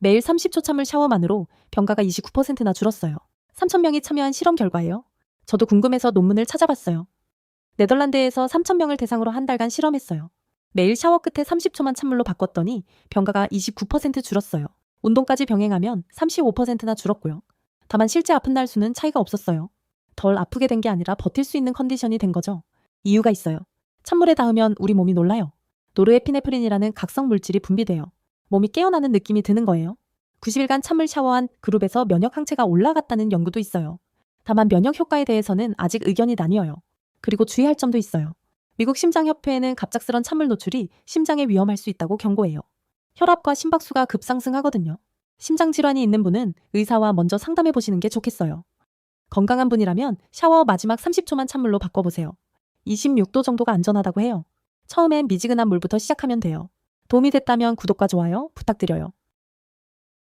매일 30초 찬물 샤워만으로 병가가 29%나 줄었어요. 3,000명이 참여한 실험 결과예요. 저도 궁금해서 논문을 찾아봤어요. 네덜란드에서 3,000명을 대상으로 한 달간 실험했어요. 매일 샤워 끝에 30초만 찬물로 바꿨더니 병가가 29% 줄었어요. 운동까지 병행하면 35%나 줄었고요. 다만 실제 아픈 날 수는 차이가 없었어요. 덜 아프게 된 게 아니라 버틸 수 있는 컨디션이 된 거죠. 이유가 있어요. 찬물에 닿으면 우리 몸이 놀라요. 노르에피네프린이라는 각성 물질이 분비돼요. 몸이 깨어나는 느낌이 드는 거예요. 90일간 찬물 샤워한 그룹에서 면역 항체가 올라갔다는 연구도 있어요. 다만 면역 효과에 대해서는 아직 의견이 나뉘어요. 그리고 주의할 점도 있어요. 미국 심장협회에는 갑작스런 찬물 노출이 심장에 위험할 수 있다고 경고해요. 혈압과 심박수가 급상승하거든요. 심장 질환이 있는 분은 의사와 먼저 상담해 보시는 게 좋겠어요. 건강한 분이라면 샤워 마지막 30초만 찬물로 바꿔보세요. 26도 정도가 안전하다고 해요. 처음엔 미지근한 물부터 시작하면 돼요. 도움이 됐다면 구독과 좋아요 부탁드려요.